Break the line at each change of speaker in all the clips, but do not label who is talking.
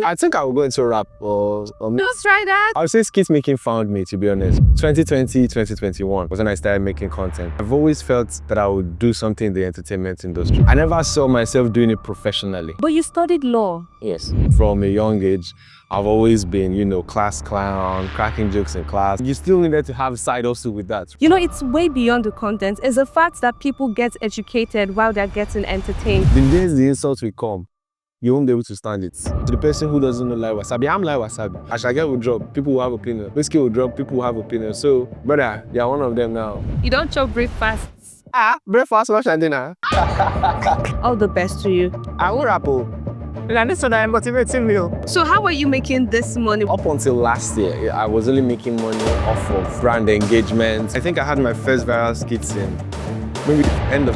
I think I will go into rap
Just try that.
I would say skit making found me, to be honest. 2020, 2021 was when I started making content. I've always felt that I would do something in the entertainment industry. I never saw myself doing it professionally.
But you studied law.
Yes. From a young age, I've always been, class clown, cracking jokes in class. You still needed to have side hustle with that.
It's way beyond the content. It's the fact that people get educated while they're getting entertained.
The days the insults will come, you won't be able to stand it. To the person who doesn't know Layi Wasabi, I'm Layi Wasabi. As I get will drop, people will have opinion. Whiskey will drop, people will have opinion. So, brother, you're one of them now.
You don't chop breakfasts.
Breakfast, lunch, and dinner.
All the best to you.
I will rap. And this one I'm motivating you.
So how are you making this money?
Up until last year, I was only making money off of brand engagement. I think I had my first viral skits in maybe the end of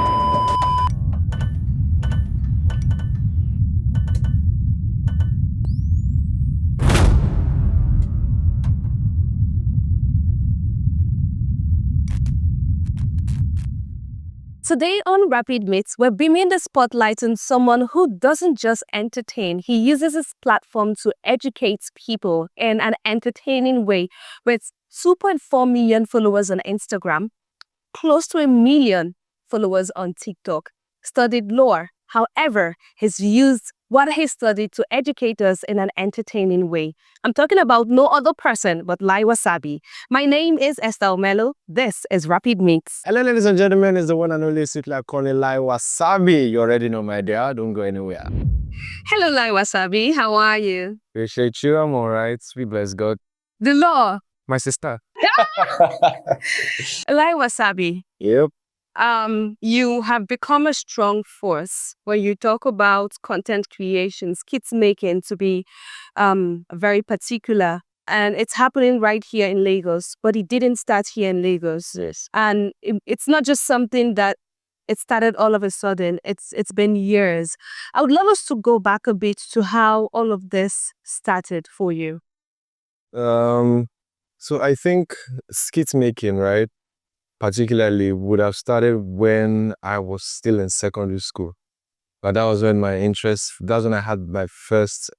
Today on Rapid Meets, we're beaming the spotlight on someone who doesn't just entertain. He uses his platform to educate people in an entertaining way with 2.4 million followers on Instagram, close to 1 million followers on TikTok, studied law. However, he's used what he studied to educate us in an entertaining way. I'm talking about no other person but Layi Wasabi. My name is Esther Omelo. This is Rapid Meets.
Hello, ladies and gentlemen, it's the one and only sweet like calling Layi Wasabi. You already know, my dear. Don't go anywhere.
Hello, Layi Wasabi. How are you?
Appreciate you. I'm all right. We bless God.
The law.
My sister.
Layi Wasabi.
Yep.
You have become a strong force when you talk about content creation, skits making to be very particular. And it's happening right here in Lagos, but it didn't start here in Lagos.
Yes.
And it's not just something that it started all of a sudden. It's been years. I would love us to go back a bit to how all of this started for you.
So I think skit making, right, particularly would have started when I was still in secondary school. But that was when that's when I had my first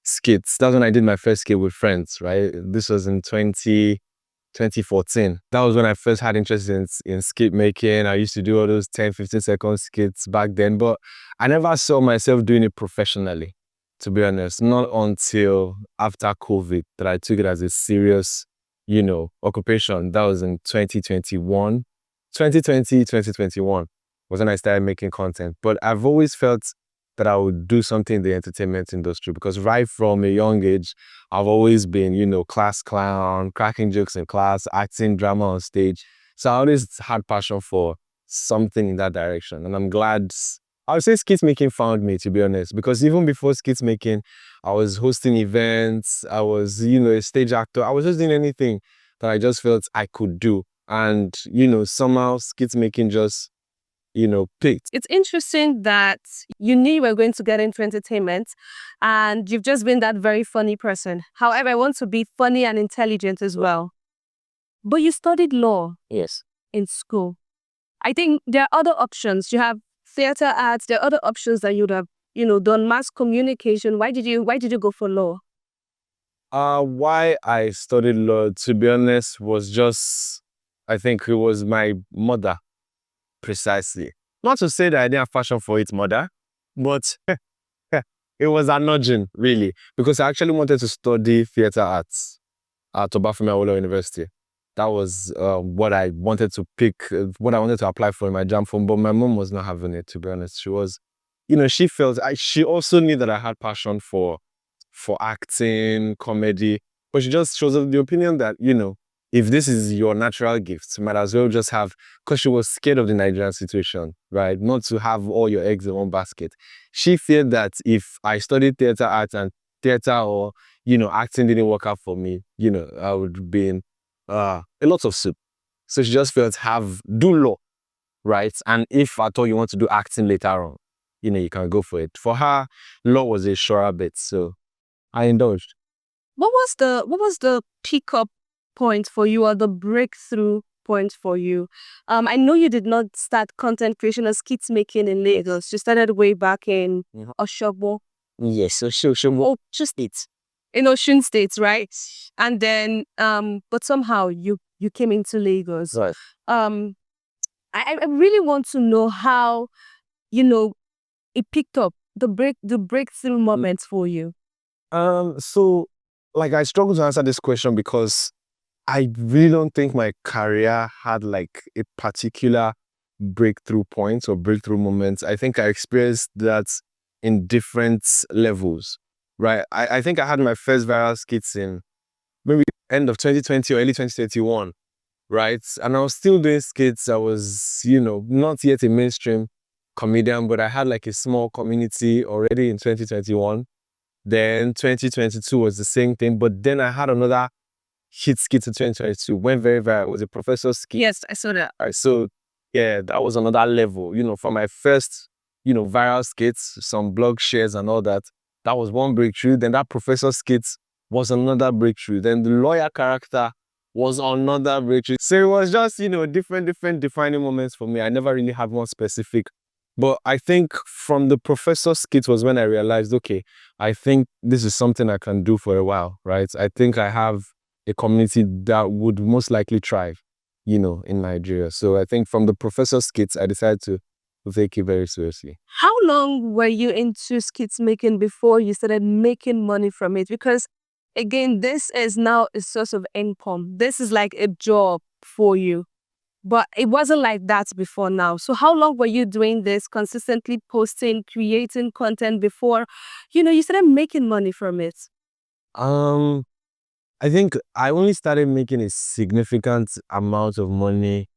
skits. That's when I did my first skit with friends, right? This was in 2014. That was when I first had interest in skit making. I used to do all those 10, 15-second skits back then, but I never saw myself doing it professionally, to be honest. Not until after COVID that I took it as a serious occupation. That was in 2021. 2020, 2021 was when I started making content. But I've always felt that I would do something in the entertainment industry because right from a young age, I've always been, class clown, cracking jokes in class, acting drama on stage. So I always had passion for something in that direction. And I'm glad, I would say skit making found me, to be honest, because even before skit making, I was hosting events, I was, a stage actor. I was just doing anything that I just felt I could do. And, somehow skit making just, picked.
It's interesting that you knew you were going to get into entertainment and you've just been that very funny person. However, I want to be funny and intelligent as well. But you studied law.
Yes.
In school. I think there are other options. You have theater arts, there are other options that you would have, done mass communication. Why did you go for law?
Why I studied law, to be honest, was just, I think it was my mother, precisely. Not to say that I didn't have passion for it, mother, but it was a nudging, really, because I actually wanted to study theater arts at Obafemi Awolowo University. That was what I wanted to pick, what I wanted to apply for in my JAMB form, but my mom was not having it, to be honest. She was, she felt, she also knew that I had passion for acting, comedy, but she was of the opinion that, if this is your natural gift, you might as well just have, because she was scared of the Nigerian situation, right? Not to have all your eggs in one basket. She feared that if I studied theater arts and theater or, acting didn't work out for me, I would be in a lot of soup. So she just felt do law, right? And if at all you want to do acting later on, you can go for it. For her, law was a surer bet, so I indulged.
What was the pick-up point for you or the breakthrough point for you? I know you did not start content creation or skits making in Lagos. You started way back in Osogbo.
Yes, so just it.
In Ocean State, right? And then, but somehow you came into Lagos.
Right.
Um, I really want to know how, you know, it picked up the breakthrough moments for you.
So like I struggle to answer this question because I really don't think my career had like a particular breakthrough point or breakthrough moments. I think I experienced that in different levels, right? I think I had my first viral skits in maybe end of 2020 or early 2021, right? And I was still doing skits. I was, not yet a mainstream comedian, but I had like a small community already in 2021. Then 2022 was the same thing, but then I had another hit skit in 2022, went very viral. It was a professor skit.
Yes, I saw that.
All right, so yeah, that was another level, from my first, viral skits, some blog shares and all that. That was one breakthrough. Then that professor skit was another breakthrough. Then the lawyer character was another breakthrough. So it was just, different defining moments for me. I never really had one specific. But I think from the professor skit was when I realized, okay, I think this is something I can do for a while, right? I think I have a community that would most likely thrive, in Nigeria. So I think from the professor skits, I decided to take it very seriously.
How long were you into skits making before you started making money from it? Because again, this is now a source of income. This is like a job for you. But it wasn't like that before now. So how long were you doing this, consistently posting, creating content before, you started making money from it?
Um, I think I only started making a significant amount of money.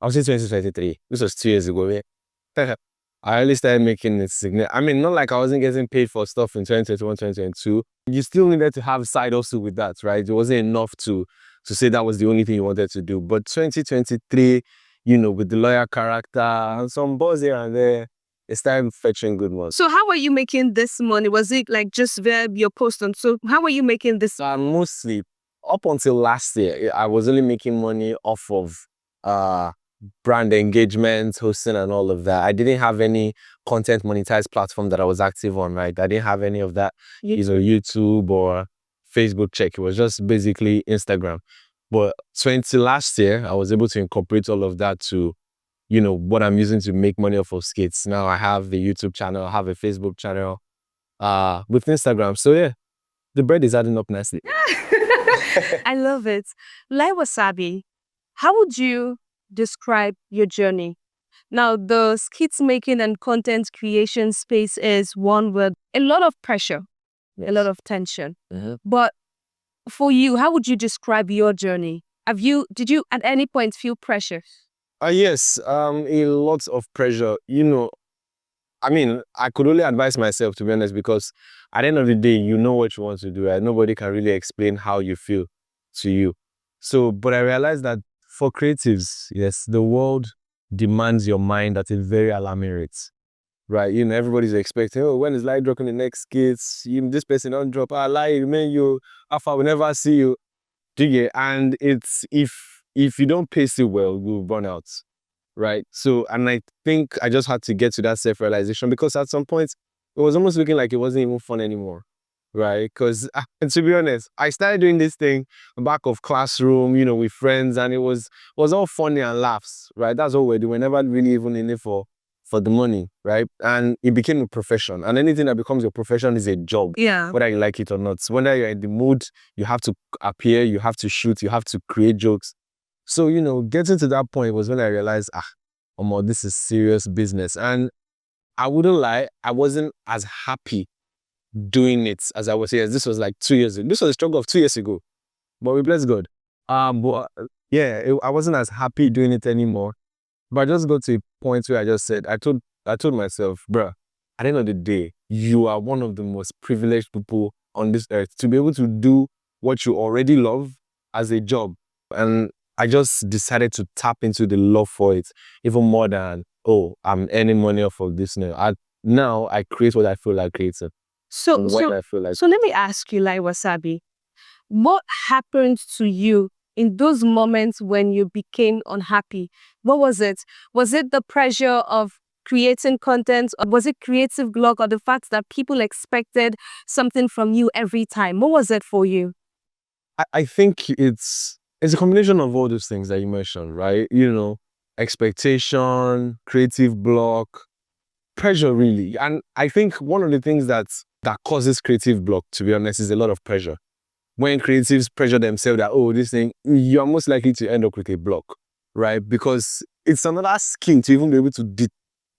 I was in 2023. This was 2 years ago. Yeah. I only started making it significant. I mean, not like I wasn't getting paid for stuff in 2021, 2022. You still needed to have side hustle with that, right? It wasn't enough to say that was the only thing you wanted to do. But 2023, with the lawyer character and some buzz here and there, it started fetching good ones.
So how were you making this money? Was it like just via your post on? So how were you making this?
Mostly up until last year, I was only making money off of brand engagement, hosting, and all of that. I didn't have any content monetized platform that I was active on, right? I didn't have any of that, either YouTube or Facebook check. It was just basically Instagram. But last year, I was able to incorporate all of that to, what I'm using to make money off of skits. Now I have the YouTube channel, I have a Facebook channel, with Instagram. So yeah, the bread is adding up nicely.
I love it. Layi Wasabi, how would you describe your journey? Now, the skits making and content creation space is one with a lot of pressure, a lot of tension. But for you, how would you describe your journey? Did you at any point feel pressure?
Yes, a lot of pressure. I mean, I could only advise myself, to be honest, because at the end of the day, you know what you want to do, right? Nobody can really explain how you feel to you. So, but I realized that for creatives, yes, the world demands your mind at a very alarming rate, right? Everybody's expecting, oh, when is Layi dropping the next skits? This person don't drop. Layi, man, you, Alpha will never see you. Do you get? And it's, if you don't pace it well, you'll burn out. Right. So, and I think I just had to get to that self-realization because at some point it was almost looking like it wasn't even fun anymore. Right. Because, and to be honest, I started doing this thing back of classroom, with friends, and it was all funny and laughs. Right. That's all we're doing. We're never really even in it for the money. Right. And it became a profession. And anything that becomes your profession is a job.
Yeah.
Whether you like it or not. So whether you're in the mood, you have to appear, you have to shoot, you have to create jokes. So, getting to that point was when I realized, this is serious business. And I wouldn't lie, I wasn't as happy doing it as I was here. This was like 2 years ago. This was a struggle of 2 years ago. But we bless God. But yeah, I wasn't as happy doing it anymore. But I just got to a point where I just said, I told myself, bruh, at the end of the day, you are one of the most privileged people on this earth to be able to do what you already love as a job. And I just decided to tap into the love for it even more than, oh, I'm earning money off of this now. Now I create what I feel like creating.
So let me ask you, Layi Wasabi, what happened to you in those moments when you became unhappy? What was it? Was it the pressure of creating content? Or was it creative block, or the fact that people expected something from you every time? What was it for you?
I think it's a combination of all those things that you mentioned, right? Expectation, creative block, pressure, really. And I think one of the things that causes creative block, to be honest, is a lot of pressure. When creatives pressure themselves that, oh, this thing, you are most likely to end up with a block, right? Because it's another skill to even be able to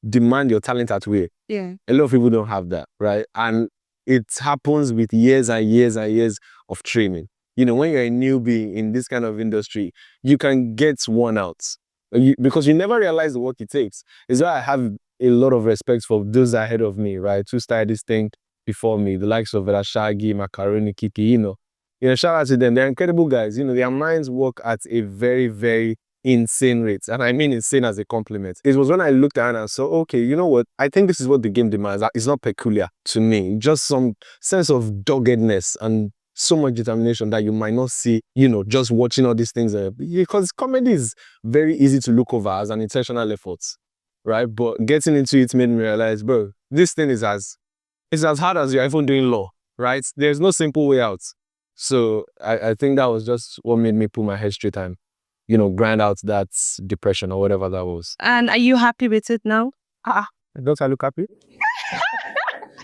demand your talent at way.
Yeah.
A lot of people don't have that, right? And it happens with years and years and years of training. When you're a newbie in this kind of industry, you can get worn out because you never realize the work it takes. It's why I have a lot of respect for those ahead of me, right? Who started this thing before me, the likes of Shaggy, Macaroni, Kiki, shout out to them. They're incredible guys. Their minds work at a very, very insane rate. And I mean insane as a compliment. It was when I looked at it and saw, okay, you know what? I think this is what the game demands. It's not peculiar to me. Just some sense of doggedness and so much determination that you might not see, just watching all these things. Because comedy is very easy to look over as an intentional effort, right? But getting into it made me realize, bro, this thing is as hard as you're even doing law, right? There's no simple way out. So I think that was just what made me pull my head straight and, grind out that depression or whatever that was.
And are you happy with it now?
Don't I look happy?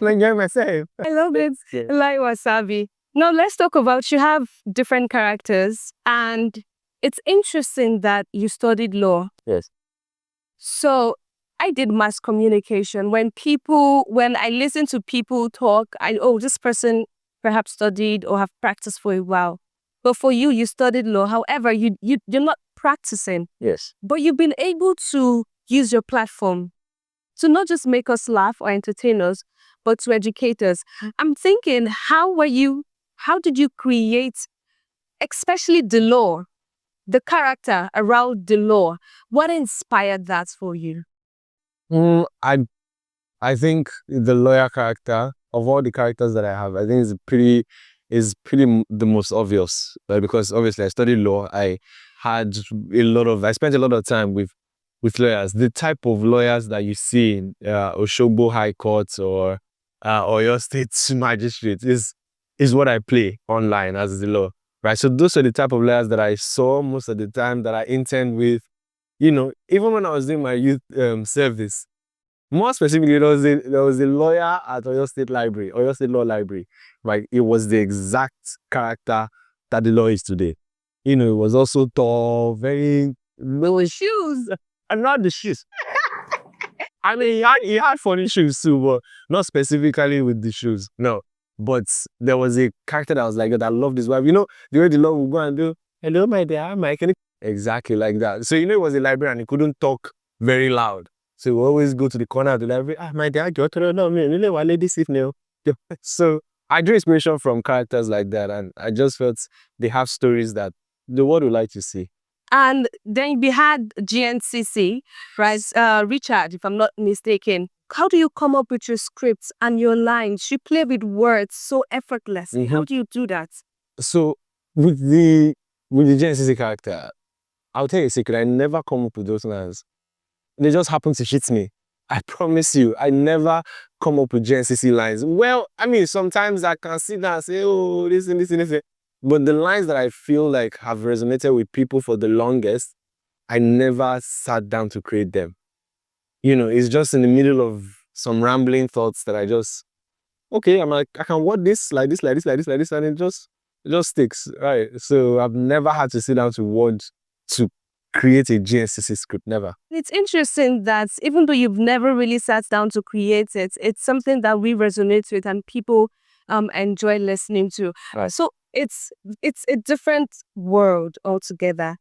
I'm enjoying myself.
I love it. Layi Wasabi. Now let's talk about, you have different characters, and it's interesting that you studied law.
Yes.
So I did mass communication. When I listen to people talk, this person perhaps studied or have practiced for a while. But for you, you studied law. However, you're not practicing.
Yes.
But you've been able to use your platform to not just make us laugh or entertain us, but to educate us. I'm thinking, how did you create, especially the law, the character around the law? What inspired that for you?
I think the lawyer character, of all the characters that I have, I think is pretty the most obvious. Because obviously I studied law. I spent a lot of time with lawyers. The type of lawyers that you see in Oshobo High Court or your state magistrate is what I play online as the law, right? So those are the type of lawyers that I saw most of the time, that I intend with. Even when I was doing my youth service, more specifically, there was a lawyer at Oyo State Law Library, right? It was the exact character that the law is today. It was also tall, very low shoes, and not the shoes. I mean, he had funny shoes too, but not specifically with the shoes. No. But there was a character that was like that. I love this wife. The way the law would go and do, hello, my dear, Mike. Exactly like that. So, it was a library and he couldn't talk very loud. So we always go to the corner of the library. My dear, this evening. So I drew inspiration from characters like that, and I just felt they have stories that the world would like to see.
And then we had GNCC, right? Richard, if I'm not mistaken. How do you come up with your scripts and your lines? You play with words so effortlessly. How do you do that?
So with the GNCC character, I'll tell you a secret. I never come up with those lines. They just happen to hit me. I promise you, I never come up with GNCC lines. Well, I mean, sometimes I can sit down and say, oh, this. But the lines that I feel like have resonated with people for the longest, I never sat down to create them. It's just in the middle of some rambling thoughts that I'm like, I can word this like this, and it just sticks, right? So I've never had to sit down to create a GNCC script, never.
It's interesting that even though you've never really sat down to create it, it's something that we resonate with and people enjoy listening to.
Right.
So it's a different world altogether.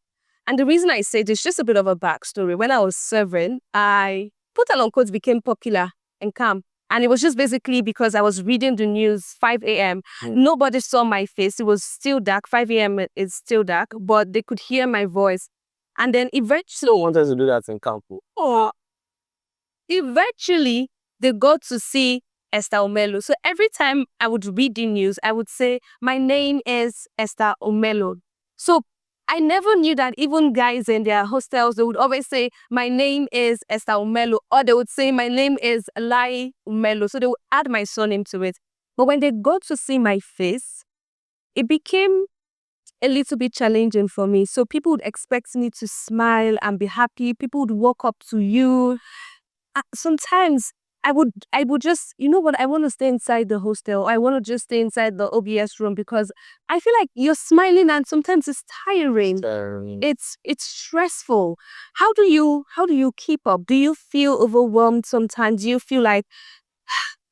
And the reason I say this, just a bit of a backstory. When I was serving, I put along quotes became popular and calm. And it was just basically because I was reading the news 5 a.m. Nobody saw my face. It was still dark. 5 a.m. is still dark, but they could hear my voice. And then eventually...
No one wanted to do that in Campo.
Eventually, they got to see Esther Omelo. So every time I would read the news, I would say, my name is Esther Omelo. So I never knew that even guys in their hostels, they would always say, my name is Esther Umelo, or they would say, my name is Layi Umelo. So they would add my surname to it. But when they got to see my face, it became a little bit challenging for me. So people would expect me to smile and be happy. People would walk up to you. Sometimes I would just, you know what, I want to stay inside the hostel. I want to just stay inside the OBS room because I feel like you're smiling and sometimes it's tiring. It's stressful. How do you keep up? Do you feel overwhelmed sometimes? Do you feel like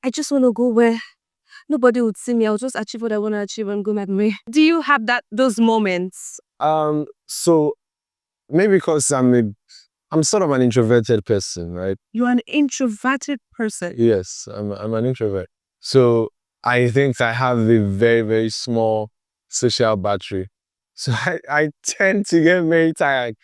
I just want to go where nobody would see me? I'll just achieve what I want to achieve and go my way. Do you have those moments?
So maybe because I'm sort of an introverted person, right?
You're an introverted person.
Yes, I'm an introvert. So I think I have a very, very small social battery. So I tend to get very tired,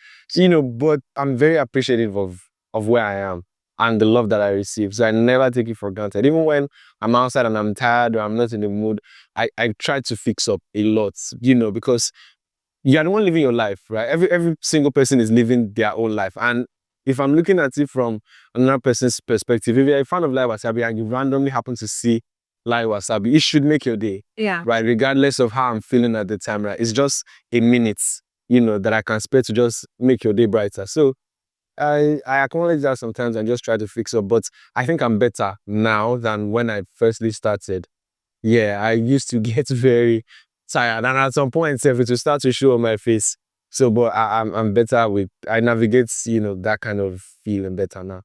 but I'm very appreciative of where I am and the love that I receive. So I never take it for granted. Even when I'm outside and I'm tired or I'm not in the mood, I try to fix up a lot, because you're the one living your life, right? Every single person is living their own life. And if I'm looking at it from another person's perspective, if you're a fan of Layi Wasabi and you randomly happen to see Layi Wasabi, it should make your day.
Yeah.
Right? Regardless of how I'm feeling at the time, right? It's just a minute, that I can spare to just make your day brighter. So I acknowledge that sometimes and just try to fix up. But I think I'm better now than when I firstly started. Yeah, I used to get very tired, and at some point, if it will start to show on my face. So, but I'm better I navigate, that kind of feeling better now.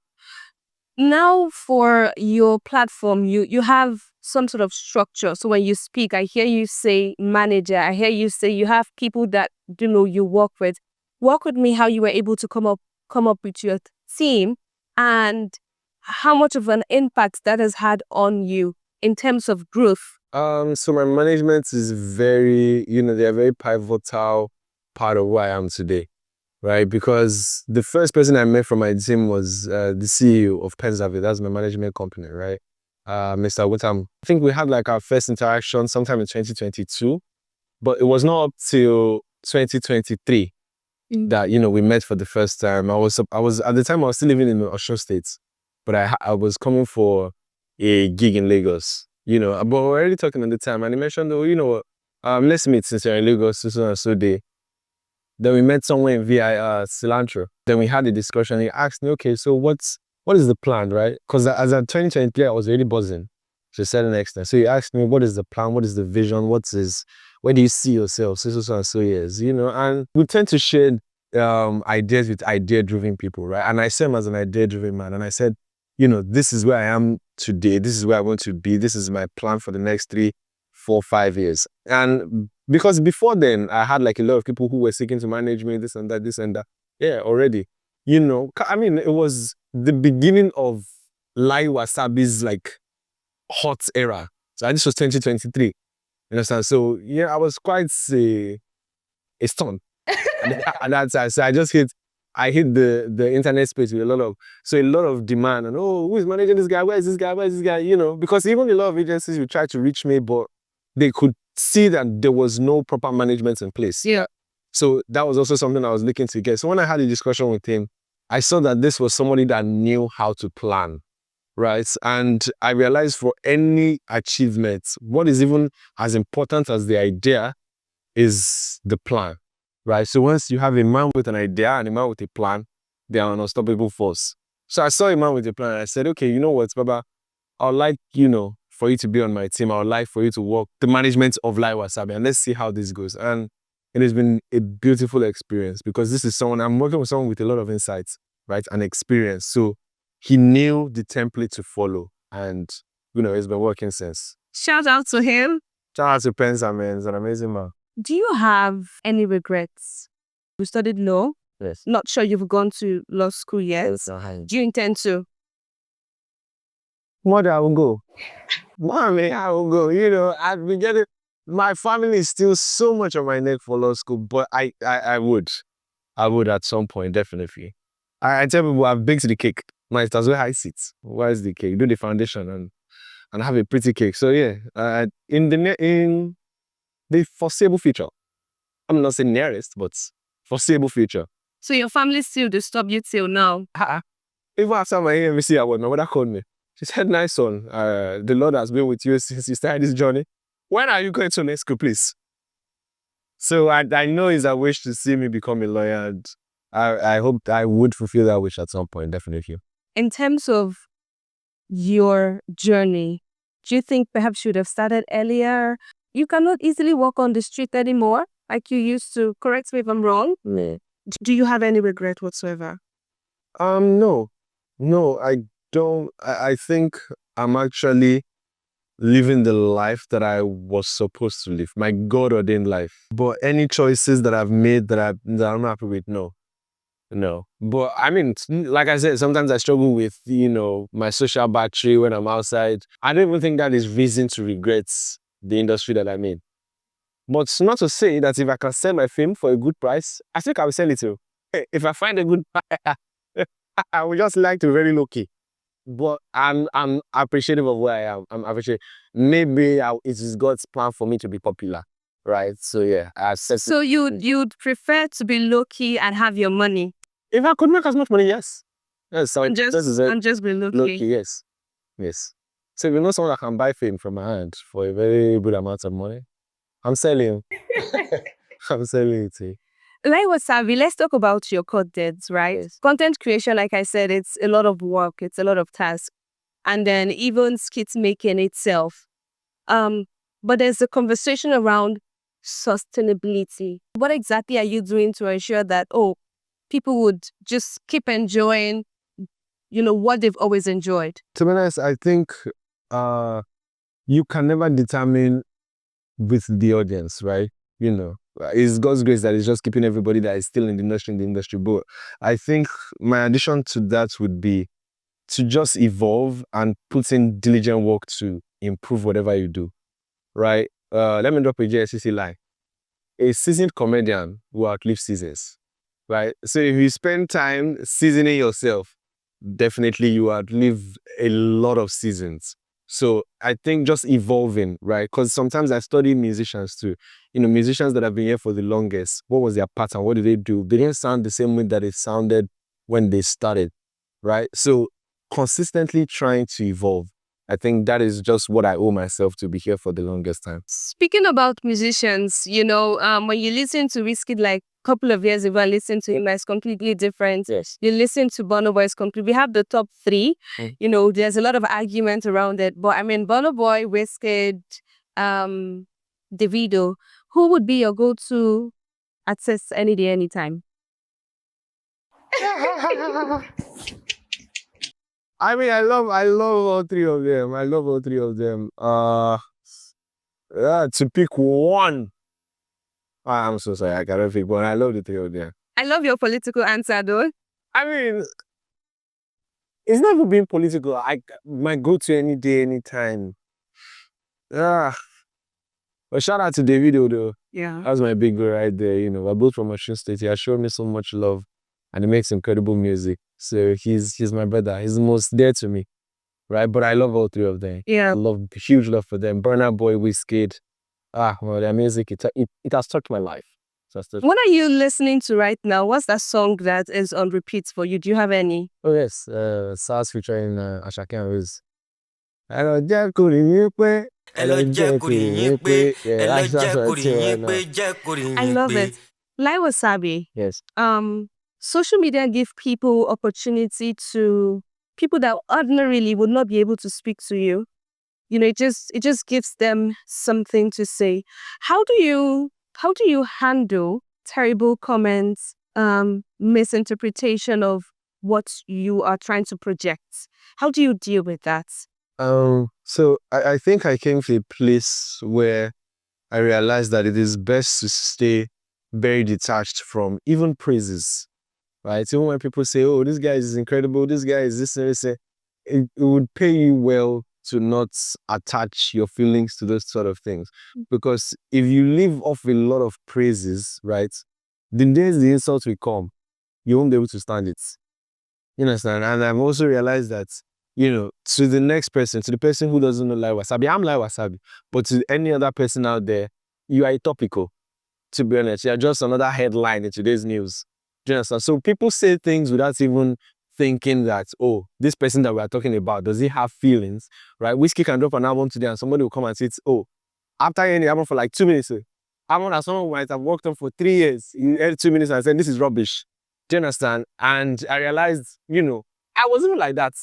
Now for your platform, you have some sort of structure. So when you speak, I hear you say manager. I hear you say you have people that you work with. Walk with me how you were able to come up with your team and how much of an impact that has had on you in terms of growth.
So my management is very, they're a very pivotal part of who I am today, right? Because the first person I met from my team was the CEO of Pensaville. That's my management company, right? Mr. Wutam. I think we had like our first interaction sometime in 2022, but it was not up till 2023 that, we met for the first time. I was at the time I was still living in Osho State, but I was coming for a gig in Lagos, but we were already talking at the time, and he mentioned, oh, let's meet since you're in Lagos, so and so day. Then we met somewhere in VI, Cilantro. Then we had a discussion. He asked me, okay, so what is the plan, right? Because as at 2023, I was really buzzing to a certain extent. So he asked me, what is the plan? What is the vision? Where do you see yourself? So and so years, and we tend to share ideas with idea-driven people, right? And I see him as an idea-driven man. And I said, this is where I am today. This is where I want to be. This is my plan for the next 3, 4, 5 years. And because before then, I had like a lot of people who were seeking to manage me, this and that, this and that. Yeah, already. I mean, it was the beginning of Layi Wasabi's like hot era. So this was 2023. You understand? So yeah, I was quite a stunned at that time. So I hit the internet space with a lot of demand and, oh, who is managing this guy? Where is this guy? Where is this guy? Because even a lot of agencies will try to reach me, but they could see that there was no proper management in place.
Yeah.
So that was also something I was looking to get. So when I had a discussion with him, I saw that this was somebody that knew how to plan, right? And I realized for any achievement, what is even as important as the idea is the plan, right? So once you have a man with an idea and a man with a plan, they are an unstoppable force. So I saw a man with a plan and I said, okay, you know what, Baba, I'd like, for you to be on my team. I would like for you to work the management of Layi Wasabi, and let's see how this goes. And it has been a beautiful experience because I'm working with someone with a lot of insights, right, and experience. So he knew the template to follow, and it's been working since.
Shout out to him.
Shout out to Pensa, man. He's an amazing man.
Do you have any regrets? You studied law.
Yes.
Not sure you've gone to law school yet.
Yes,
Do you intend to?
Mother, I will go. Mommy, I will go. I've been getting, my family is still so much on my neck for law school, but I would at some point, definitely. I tell people I've baked the cake. Might as well high seats. Where is the cake? Do the foundation and have a pretty cake. So yeah, in the foreseeable future, I'm not saying nearest, but foreseeable future.
So your family still disturb you till now?
Even after my AMC award, my mother called me. She said, "Nice son, the Lord has been with you since you started this journey. When are you going to next school, please?" So I know it's a wish to see me become a lawyer, and I hope I would fulfill that wish at some point, definitely.
In terms of your journey, do you think perhaps you should have started earlier? You cannot easily walk on the street anymore like you used to. Correct me if I'm wrong.
No.
Do you have any regret whatsoever?
No, I don't. I think I'm actually living the life that I was supposed to live, my God-ordained life. But any choices that I've made that I'm not happy with, no. But I mean, like I said, sometimes I struggle with, my social battery when I'm outside. I don't even think that is reason to regret the industry that I'm in. But it's not to say that if I can sell my film for a good price, I think I will sell it too. If I find a good buyer, I would just like to be very low key. But I'm appreciative of where I am. I'm appreciative. Maybe it is God's plan for me to be popular, right? So yeah,
So you'd prefer to be low key and have your money?
If I could make as much money, yes. Yes, so
And just be low
low
key.
key, yes. So if you know someone that can buy fame from my hand for a very good amount of money, I'm selling. I'm selling it to you.
Layi Wasabi, let's talk about your contents, right?
Yes.
Content creation, like I said, it's a lot of work, it's a lot of tasks. And then even skit making itself. But there's a conversation around sustainability. What exactly are you doing to ensure that, people would just keep enjoying, what they've always enjoyed?
To be honest, I think you can never determine with the audience, right? It's God's grace that is just keeping everybody that is still in the industry. But I think my addition to that would be to just evolve and put in diligent work to improve whatever you do, right? Let me drop a JSCC line. A seasoned comedian will outlive seasons, right? So if you spend time seasoning yourself, definitely you outlive a lot of seasons. So I think just evolving, right? Because sometimes I study musicians too. Musicians that have been here for the longest, what was their pattern? What did they do? They didn't sound the same way that it sounded when they started, right? So consistently trying to evolve. I think that is just what I owe myself to be here for the longest time.
Speaking about musicians, when you listen to Wizkid like a couple of years ago, I listened to him, it's completely different.
Yes.
You listen to Burna Boy, it's completely. We have the top three. There's a lot of argument around it. But I mean, Burna Boy, Wizkid, Davido, who would be your go-to artist any day, anytime?
I mean, I love all three of them. To pick one. I'm so sorry, I cannot pick one. I love the three of them.
I love your political answer, though.
I mean, it's never been political. My go-to any day, anytime. But shout out to Davido though.
Yeah.
That was my big girl right there. We're both from Osun State. He has shown me so much love, and he makes incredible music. So he's my brother. He's the most dear to me, right? But I love all three of them.
Yeah.
Huge love for them. Burna Boy, Wizkid. Well, their music, it has touched my life.
What are you listening to right now? What's that song that is on repeat for you? Do you have any?
Oh yes, SARS featuring Ashake and Wiz. I love
it. Layi Wasabi.
Yes.
Social media give people opportunity to people that ordinarily would not be able to speak to you. It just gives them something to say. How do you handle terrible comments, misinterpretation of what you are trying to project? How do you deal with that?
So I think I came to a place where I realized that it is best to stay very detached from even praises, right? Even when people say, "Oh, this guy is incredible, this guy is this," and this, it would pay you well to not attach your feelings to those sort of things. Because if you live off a lot of praises, right, the days the insults will come, you won't be able to stand it. You understand? And I've also realized that, to the next person, to the person who doesn't know Layi Wasabi, I'm Layi Wasabi. But to any other person out there, you are a topical. To be honest, you're just another headline in today's news. Do you understand? So people say things without even thinking that, oh, this person that we are talking about, does he have feelings? Right? Whiskey can drop an album today and somebody will come and say, oh, after hearing the album for like 2 minutes, album that someone might have worked on for 3 years, you heard 2 minutes and said, this is rubbish. Do you understand? And I realized, I wasn't like that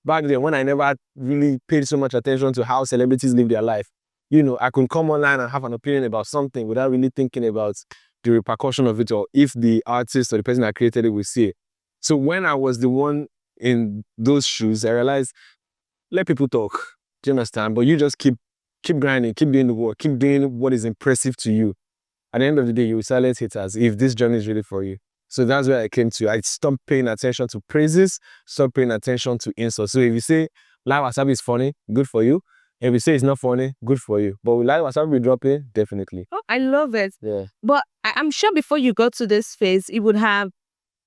back then when I never really paid so much attention to how celebrities live their life. I could come online and have an opinion about something without really thinking about the repercussion of it or if the artist or the person that created it will see it. So when I was the one in those shoes, I realized, let people talk. Do you understand? But you just keep grinding, keep doing the work, keep doing what is impressive to you. At the end of the day, you will silence haters if this journey is really for you. So that's where I came to. I stopped paying attention to praises, stopped paying attention to insults. So if you say Layi Wasabi is funny, good for you. If you say it's not funny, good for you. But will Layi Wasabi be dropping? Definitely.
Oh, I love it.
Yeah.
But I'm sure before you got to this phase, it would have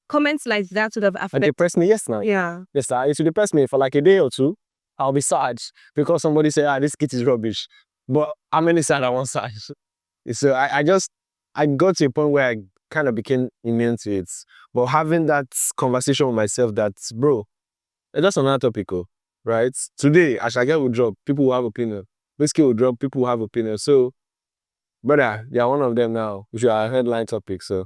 comments like that would have
And
affected.
depress me, yes now.
Yeah.
Yes, sir. It should depress me for like a day or two. I'll be sad because somebody say, this kit is rubbish. But how many sad at one side? So I got to a point where I kind of became immune to it. But having that conversation with myself that, bro, that's another topic, right? Today, Ashake will drop, people will have opinion. Whiskey will drop, people will have opinion. So, brother, they are one of them now, which are a headline topic. So,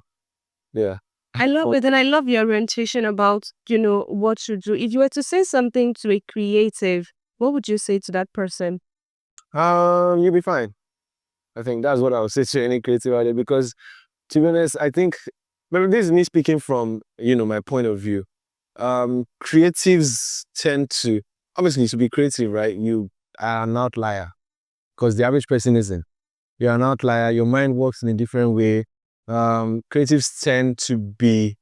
yeah.
I love it. And I love your orientation about, what to do. If you were to say something to a creative, what would you say to that person?
You'll be fine. I think that's what I would say to any creative idea because, to be honest, I think, maybe this is me speaking from, my point of view. Creatives tend to, obviously, to be creative, right? You are an outlier because the average person isn't. You're an outlier. Your mind works in a different way. Creatives tend to be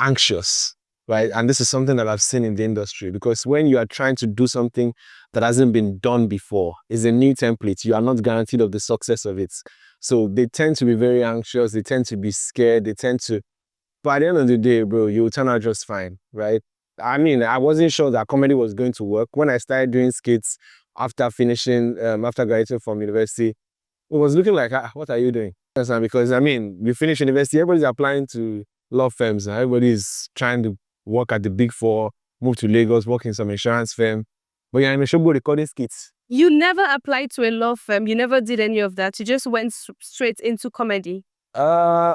anxious, right? And this is something that I've seen in the industry because when you are trying to do something that hasn't been done before, is a new template, you are not guaranteed of the success of it. So they tend to be very anxious, they tend to be scared, but at the end of the day, bro, you will turn out just fine, right? I mean, I wasn't sure that comedy was going to work. When I started doing skits after graduating from university, it was looking like, what are you doing? Because, I mean, we finished university, everybody's applying to law firms. Everybody's trying to work at the Big Four, move to Lagos, work in some insurance firm. But you're in a showboat recording skits.
You never applied to a law firm. You never did any of that. You just went straight into comedy.
I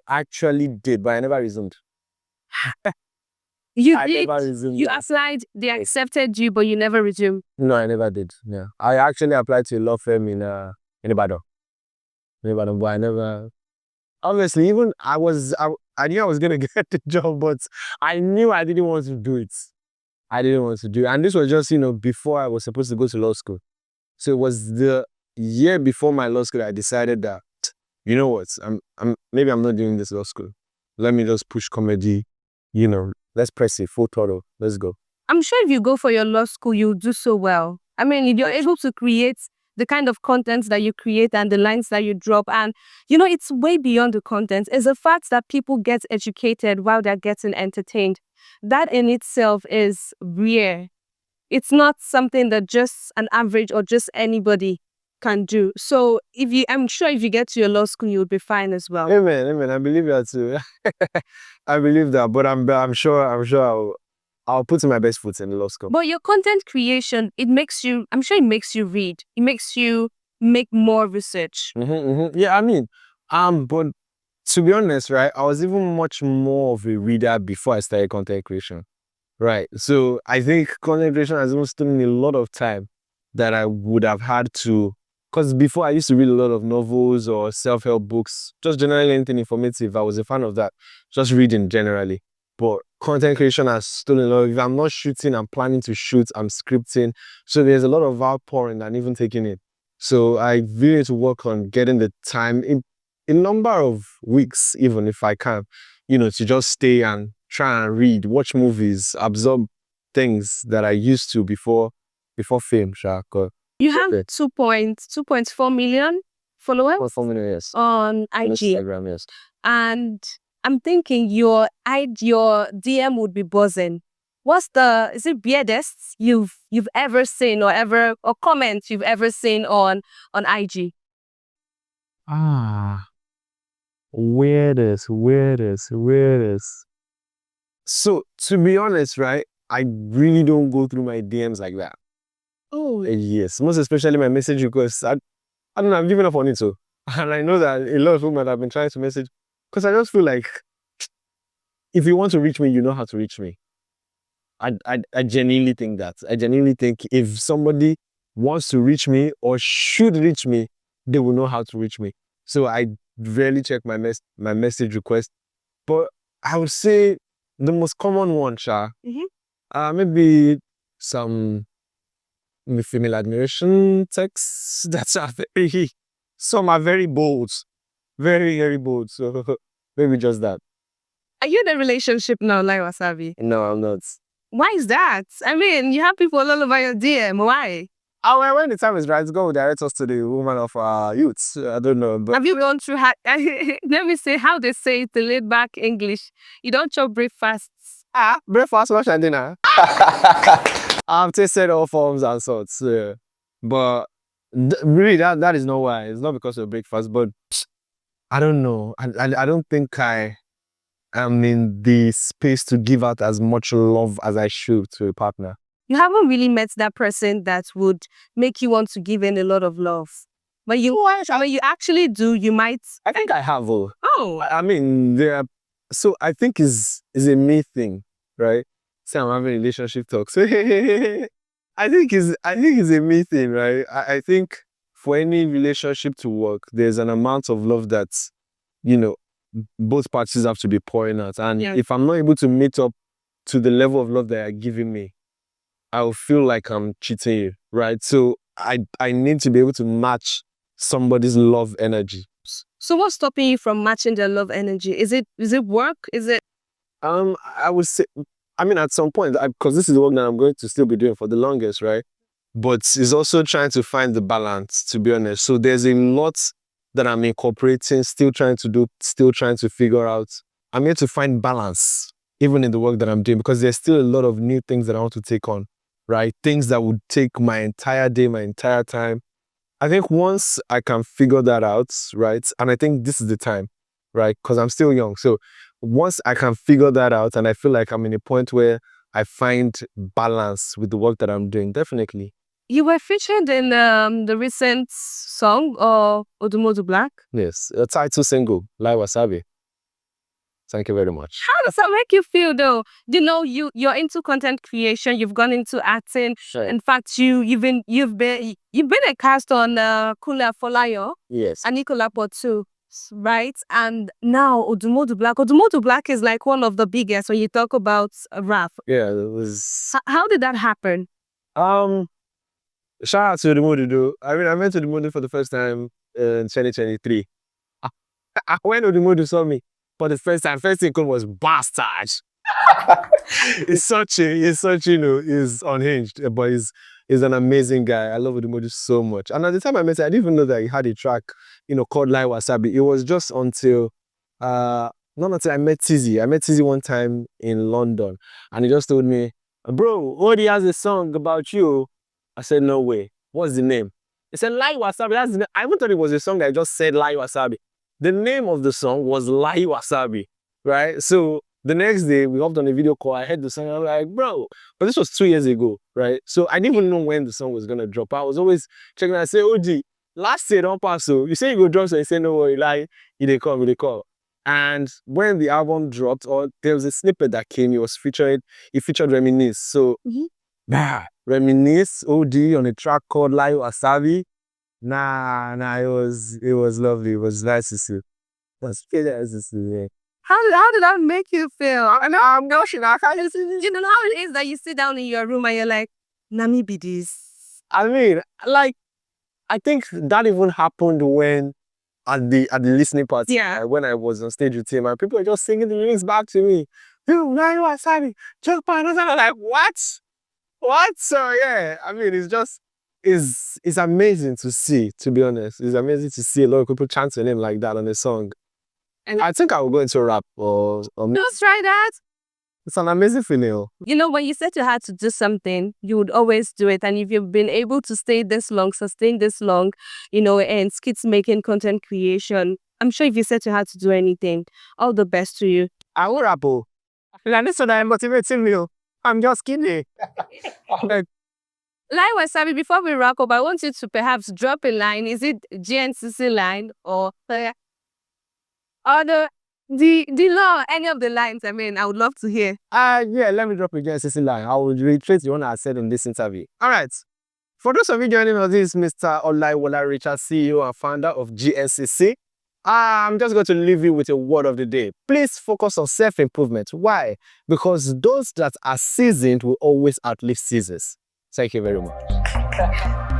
actually did, but I never resumed.
You
I
did.
never resumed.
You applied, they accepted you, but you never resumed.
No, I never did. Yeah, I actually applied to a law firm in Ibadan. But I never. Obviously, even I knew I was gonna get the job, but I knew I didn't want to do it. I didn't want to do it, and this was just before I was supposed to go to law school. So it was the year before my law school I decided that, you know what, maybe I'm not doing this law school. Let me just push comedy. Let's press it full throttle. Let's go.
I'm sure if you go for your law school, you'll do so well. I mean, if you're able to create the kind of content that you create and the lines that you drop, and it's way beyond the content. It's the fact that people get educated while they're getting entertained. That in itself is rare. It's not something that just an average or just anybody can do. So I'm sure if you get to your law school, you'll be fine as well.
Amen. I believe that too. I believe that, but I'm sure I'll put in my best foot in the law school.
But your content creation, I'm sure it makes you read. It makes you make more research.
Yeah, I mean, but to be honest, right, I was even much more of a reader before I started content creation, right? So I think content creation has even stolen a lot of time that I would have had to, because before I used to read a lot of novels or self-help books, just generally anything informative. I was a fan of that, just reading generally. But content creation has stolen a lot. If I'm not shooting, I'm planning to shoot, I'm scripting. So there's a lot of outpouring and even taking it. So I really need to work on getting the time in a number of weeks, even if I can, to just stay and try and read, watch movies, absorb things that I used to before fame, Shaka.
You have 2.4 million followers
4 million, yes.
on IG.
Instagram, yes.
And I'm thinking your DM would be buzzing. Is it weirdest you've ever seen or comments you've ever seen on IG?
Weirdest. So to be honest, right, I really don't go through my DMs like that.
Oh,
Yes, most especially my message requests. I don't know, I've given up on it too. And I know that a lot of women have been trying to message because I just feel like if you want to reach me, you know how to reach me. I genuinely think that. I genuinely think if somebody wants to reach me or should reach me, they will know how to reach me. So I rarely check my message request. But I would say the most common one, maybe some female admiration texts. Some are very bold, very, very bold. So maybe just that.
are you in a relationship now, Layi Wasabi?
No, I'm not.
Why is that? I mean, you have people all over your DM. Why?
Oh, well, when the time is right, God will direct us to the woman of our youth. I don't know, but
Have you gone through, let me say how they say it, the laid back English. You don't chop breakfasts.
breakfast, lunch, and dinner. I've tasted all forms and sorts. But really, that is not why. It's not because of breakfast, but I don't know. I don't think I am in the space to give out as much love as I should to a partner.
You haven't really met that person that would make you want to give in a lot of love. When you actually do, you might.
I think I have.
Oh,
I mean, so I think is a me thing, right? Say I'm having relationship talks. I think is a me thing, right? I think for any relationship to work, there's an amount of love that, both parties have to be pouring out. And
yeah.
if I'm not able to meet up to the level of love that you're giving me, I'll feel like I'm cheating you, right? So I need to be able to match somebody's love energy.
So what's stopping you from matching their love energy? Is it work? Is it?
I would say, I mean, at some point, because this is the work that I'm going to still be doing for the longest, right? But it's also trying to find the balance, to be honest. So there's a lot that I'm incorporating, still trying to figure out. I'm here to find balance, even in the work that I'm doing, because there's still a lot of new things that I want to take on, right? Things that would take my entire day, my entire time. I think once I can figure that out, right? And I think this is the time, right? Because I'm still young. So once I can figure that out and I feel like I'm in a point where I find balance with the work that I'm doing, definitely.
You were featured in the recent song of Odumodu Black.
Yes, a title single, Layi Wasabi. Thank you very much.
How does that make you feel, though? You know, you're into content creation. You've gone into acting.
Sure.
In fact, you've been a cast on Kunle Afolayan.
Yes.
And Nicola too, right? And now Odumodu Black. Odumodu Black is like one of the biggest when you talk about rap.
Yeah, it was.
How did that happen?
Shout out to Odumodu, though. I mean, I met Odumodu for the first time in 2023. When Odumodu saw me for the first time, first thing called was bastard. He's unhinged, but he's an amazing guy. I love Odumodu so much. And at the time I met him, I didn't even know that he had a track, called Layi Wasabi. It was just until, not until I met Tizzy. I met Tizzy one time in London, and he just told me, bro, Odi has a song about you. I said, no way. What's the name? He said, Layi Wasabi. That's the name. I even thought it was a song that I just said Layi Wasabi. The name of the song was Layi Wasabi, right? So the next day, we hopped on a video call. I heard the song. I was like, bro, but this was 2 years ago, right? So I didn't even know when the song was going to drop. I was always checking. I say, OG, last year, don't pass. So you say you go drop, so you say, no worry, like, they call. And when the album dropped, or there was a snippet that came, he featured Reminisce. So, Reminisce, OD on a track called Layi Wasabi. Nah, it was lovely. It was nice to see. It was really nice to see, yeah.
How did that make you feel? I'm gushing. I can't listen. You know how it is that you sit down in your room and you're like, Nami be this.
I mean, like, I think that even happened when at the listening party,
Yeah.
when I was on stage with him, and people were just singing the lyrics back to me. Layi Wasabi, choke pan. I was like, what? So yeah, I mean, it's amazing to see, to be honest. It's amazing to see a lot of people chanting him like that on a song. And I think I will go into rap or
Just try that.
It's an amazing feeling.
You know, when you set your heart to do something, you would always do it. And if you've been able to stay this long, sustain this long, you know, and skits making, content creation, I'm sure if you set your heart to do anything, all the best to you.
I will rap. That's what I'm motivating me. I'm just kidding.
Layi Wasabi, before we wrap up, I want you to perhaps drop a line. Is it GNCC line or the law, any of the lines? I mean, I would love to hear.
Yeah, let me drop a GNCC line. I will retrace the one I said in this interview. All right. For those of you joining us, this is Mr. Olayiwola Richard, CEO and founder of GNCC. I'm just going to leave you with a word of the day. Please focus on self-improvement. Why? Because those that are seasoned will always outlive seasons. Thank you very much.